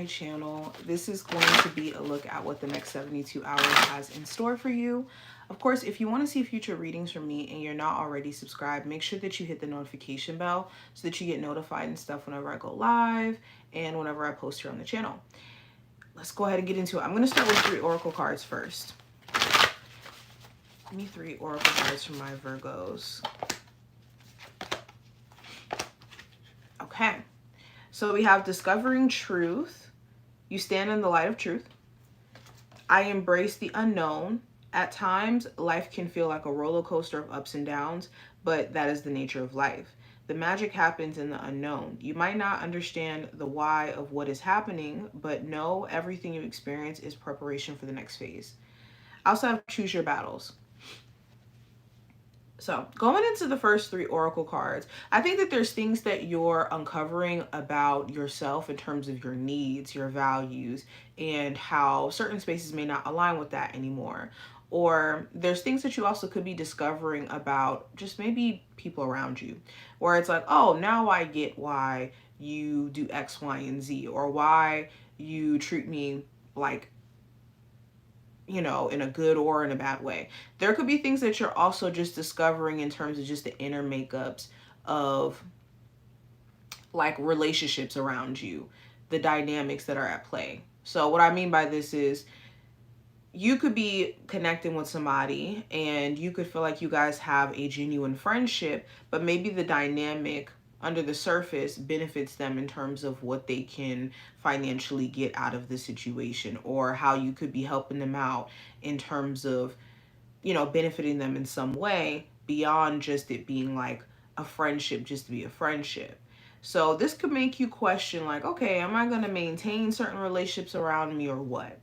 my channel. This is going to be a look at what the next 72 hours has in store for you. Of course, if you want to see future readings from me and you're not already subscribed, make sure that you hit the notification bell so that you get notified and stuff whenever I go live and whenever I post here on the channel. Let's go ahead and get into it. I'm going to start with 3 oracle cards first. Give me 3 oracle cards from my Virgos. Okay. So we have discovering truth. You stand in the light of truth. I embrace the unknown. At times, life can feel like a roller coaster of ups and downs, but that is the nature of life. The magic happens in the unknown. You might not understand the why of what is happening, but know everything you experience is preparation for the next phase. I also have choose your battles. So going into the first 3 oracle cards, I think that there's things that you're uncovering about yourself in terms of your needs, your values, and how certain spaces may not align with that anymore. Or there's things that you also could be discovering about just maybe people around you, where it's like, oh, now I get why you do X, Y, and Z, or why you treat me like, you know, in a good or in a bad way. There could be things that you're also just discovering in terms of just the inner makeups of like relationships around you, the dynamics that are at play. So what I mean by this is you could be connecting with somebody and you could feel like you guys have a genuine friendship, but maybe the dynamic under the surface benefits them in terms of what they can financially get out of the situation, or how you could be helping them out in terms of, you know, benefiting them in some way beyond just it being like a friendship just to be a friendship. So this could make you question like, okay, am I going to maintain certain relationships around me or what?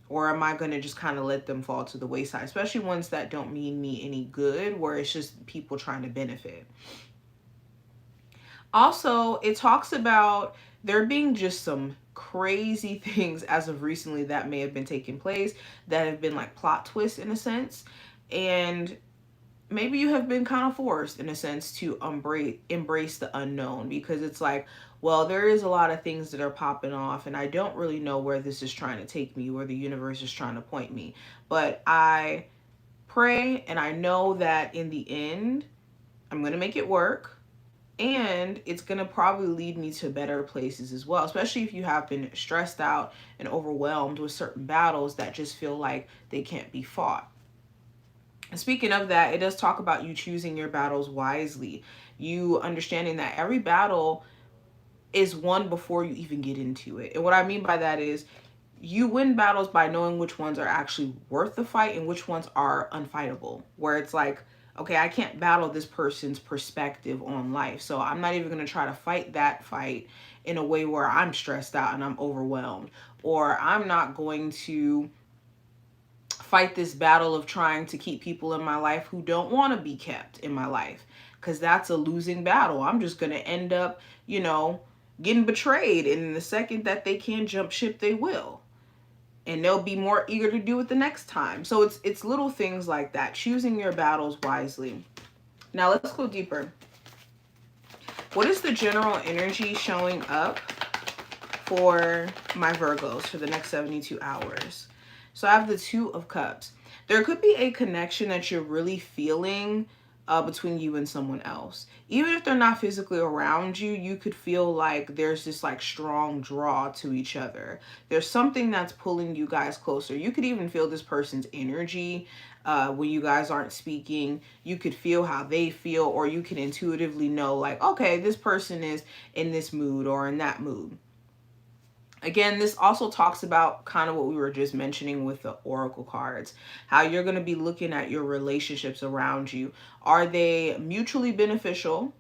Or am I going to just kind of let them fall to the wayside, especially ones that don't mean me any good, where it's just people trying to benefit. Also, it talks about there being just some crazy things as of recently that may have been taking place that have been like plot twists in a sense. And maybe you have been kind of forced in a sense to embrace the unknown, because it's like, well, there is a lot of things that are popping off and I don't really know where this is trying to take me, where the universe is trying to point me. But I pray and I know that in the end, I'm going to make it work. And it's going to probably lead me to better places as well, especially if you have been stressed out and overwhelmed with certain battles that just feel like they can't be fought. And speaking of that, it does talk about you choosing your battles wisely. You understanding that every battle is won before you even get into it. And what I mean by that is you win battles by knowing which ones are actually worth the fight and which ones are unfightable. Where it's like, okay, I can't battle this person's perspective on life, so I'm not even going to try to fight that fight in a way where I'm stressed out and I'm overwhelmed. Or I'm not going to fight this battle of trying to keep people in my life who don't want to be kept in my life, because that's a losing battle. I'm just going to end up, you know, getting betrayed, and in the second that they can jump ship, they will. And they'll be more eager to do it the next time. So it's little things like that. Choosing your battles wisely. Now let's go deeper. What is the general energy showing up for my Virgos for the next 72 hours? So I have the 2 of Cups. There could be a connection that you're really feeling between you and someone else. Even if they're not physically around you, you could feel like there's this like strong draw to each other. There's something that's pulling you guys closer. You could even feel this person's energy when you guys aren't speaking. You could feel how they feel, or you can intuitively know like, okay, this person is in this mood or in that mood. Again, this also talks about kind of what we were just mentioning with the oracle cards, how you're going to be looking at your relationships around you. Are they mutually beneficial?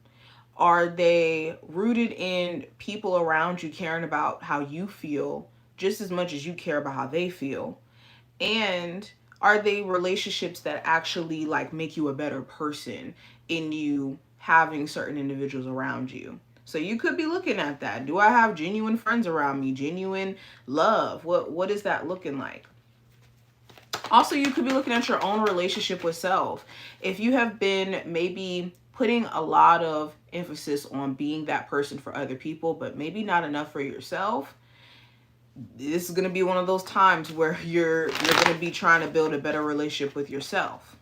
Are they rooted in people around you caring about how you feel just as much as you care about how they feel? And are they relationships that actually like make you a better person in you having certain individuals around you? So you could be looking at that. Do I have genuine friends around me? Genuine love? What is that looking like? Also, you could be looking at your own relationship with self. If you have been maybe putting a lot of emphasis on being that person for other people, but maybe not enough for yourself, this is going to be one of those times where you're going to be trying to build a better relationship with yourself.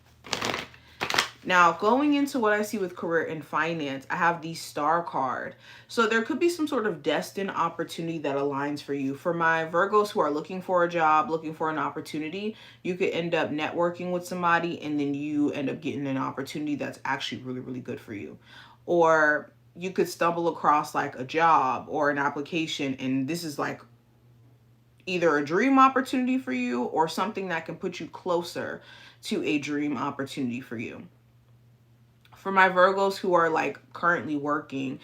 Now, going into what I see with career and finance, I have the Star card. So there could be some sort of destined opportunity that aligns for you. For my Virgos who are looking for a job, looking for an opportunity, you could end up networking with somebody and then you end up getting an opportunity that's actually really, really good for you. Or you could stumble across like a job or an application, and this is like either a dream opportunity for you or something that can put you closer to a dream opportunity for you. For my Virgos who are like currently working,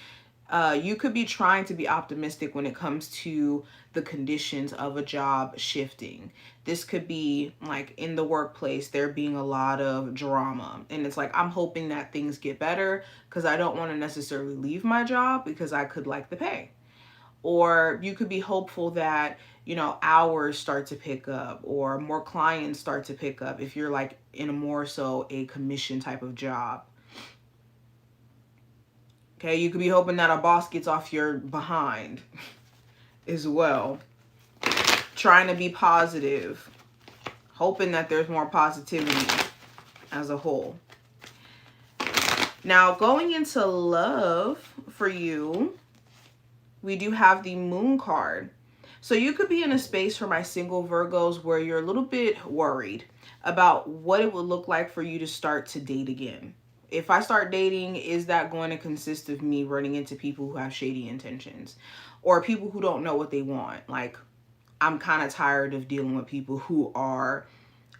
you could be trying to be optimistic when it comes to the conditions of a job shifting. This could be like in the workplace, there being a lot of drama. And it's like, I'm hoping that things get better because I don't want to necessarily leave my job because I could like the pay. Or you could be hopeful that, you know, hours start to pick up or more clients start to pick up if you're like in a more so a commission type of job. Okay, you could be hoping that a boss gets off your behind as well. Trying to be positive, hoping that there's more positivity as a whole. Now, going into love for you, we do have the Moon card. So you could be in a space for my single Virgos where you're a little bit worried about what it would look like for you to start to date again. If I start dating, is that going to consist of me running into people who have shady intentions or people who don't know what they want? Like, I'm kind of tired of dealing with people who are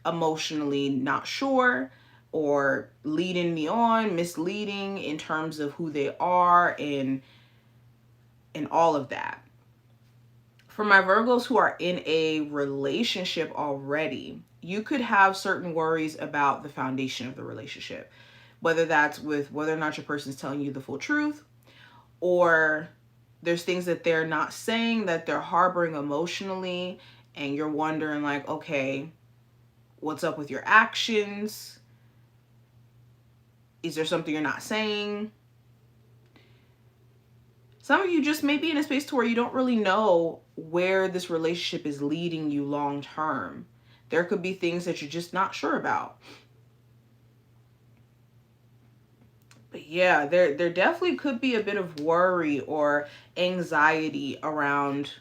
emotionally not sure or leading me on, misleading in terms of who they are and all of that. For my Virgos who are in a relationship already, you could have certain worries about the foundation of the relationship, whether that's with whether or not your person's telling you the full truth, or there's things that they're not saying that they're harboring emotionally, and you're wondering like, okay, what's up with your actions? Is there something you're not saying? Some of you just may be in a space to where you don't really know where this relationship is leading you long term. There could be things that you're just not sure about. But yeah, there definitely could be a bit of worry or anxiety around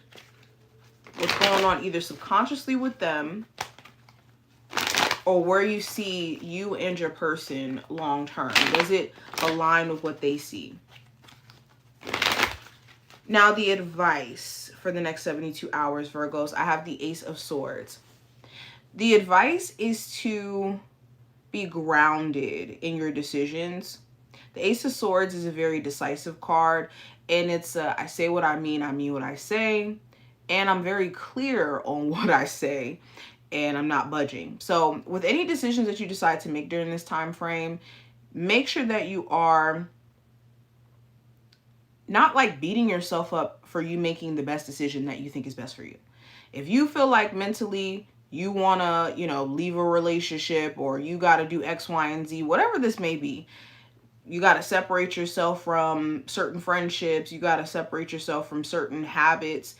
what's going on either subconsciously with them or where you see you and your person long term. Does it align with what they see? Now, the advice for the next 72 hours, Virgos, I have the Ace of Swords. The advice is to be grounded in your decisions. The Ace of Swords is a very decisive card, and it's I say what I mean what I say, and I'm very clear on what I say, and I'm not budging. So with any decisions that you decide to make during this time frame, make sure that you are not like beating yourself up for you making the best decision that you think is best for you. If you feel like mentally you want to, you know, leave a relationship or you got to do X, Y, and Z, whatever this may be, you got to separate yourself from certain friendships. You got to separate yourself from certain habits.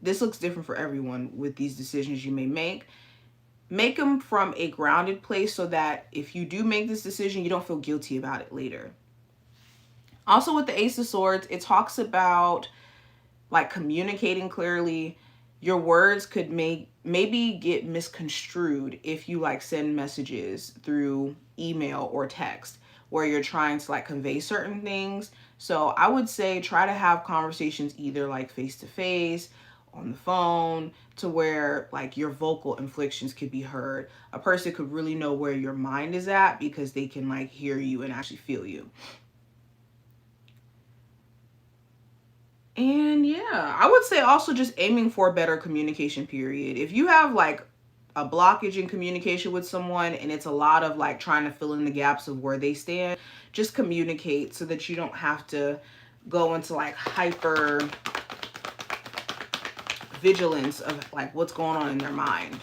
This looks different for everyone with these decisions you may make. Make them from a grounded place so that if you do make this decision, you don't feel guilty about it later. Also with the Ace of Swords, it talks about like communicating clearly. Your words could maybe get misconstrued if you like send messages through email or text where you're trying to like convey certain things. So I would say try to have conversations either like face to face, on the phone, to where like your vocal inflections could be heard. A person could really know where your mind is at because they can like hear you and actually feel you. And yeah, I would say also just aiming for a better communication period. If you have like a blockage in communication with someone and it's a lot of like trying to fill in the gaps of where they stand, just communicate so that you don't have to go into like hyper vigilance of like what's going on in their mind.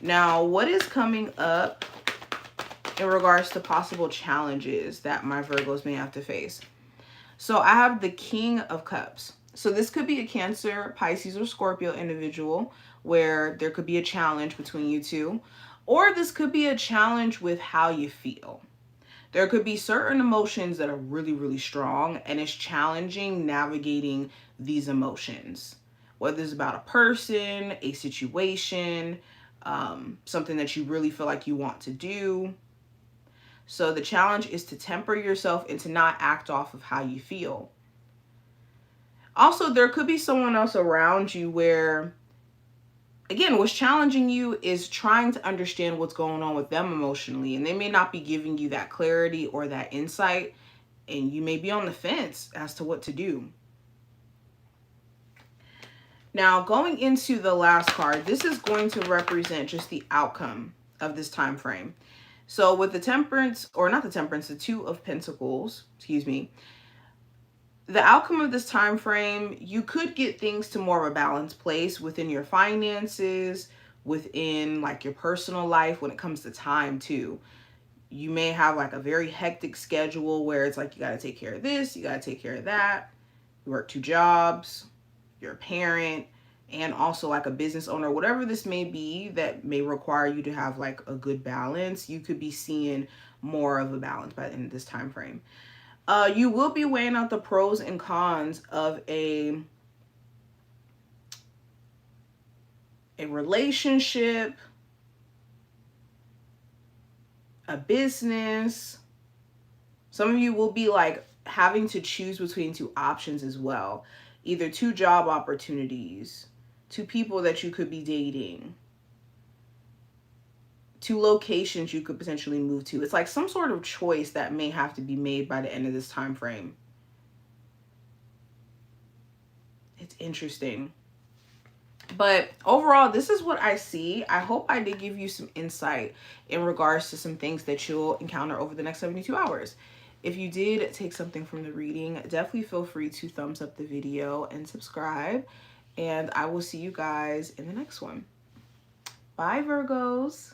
Now, what is coming up in regards to possible challenges that my Virgos may have to face? So I have the King of Cups. So this could be a Cancer, Pisces, or Scorpio individual where there could be a challenge between you two, or this could be a challenge with how you feel. There could be certain emotions that are really, really strong, and it's challenging navigating these emotions, whether it's about a person, a situation, something that you really feel like you want to do. So the challenge is to temper yourself and to not act off of how you feel. Also, there could be someone else around you where, again, what's challenging you is trying to understand what's going on with them emotionally, and they may not be giving you that clarity or that insight, and you may be on the fence as to what to do. Now, going into the last card, this is going to represent just the outcome of this time frame. So with the Temperance, or not the Temperance, the Two of Pentacles, excuse me, the outcome of this time frame, you could get things to more of a balanced place within your finances, within like your personal life when it comes to time too. You may have like a very hectic schedule where it's like you got to take care of this, you got to take care of that. You work 2 jobs, you're a parent, and also like a business owner, whatever this may be that may require you to have like a good balance. You could be seeing more of a balance by the end of this time frame. You will be weighing out the pros and cons of a relationship, a business. Some of you will be like having to choose between 2 options as well. Either 2 job opportunities, 2 people that you could be dating, 2 locations you could potentially move to. It's like some sort of choice that may have to be made by the end of this time frame. It's interesting. But overall, this is what I see. I hope I did give you some insight in regards to some things that you'll encounter over the next 72 hours. If you did take something from the reading, definitely feel free to thumbs up the video and subscribe. And I will see you guys in the next one. Bye, Virgos.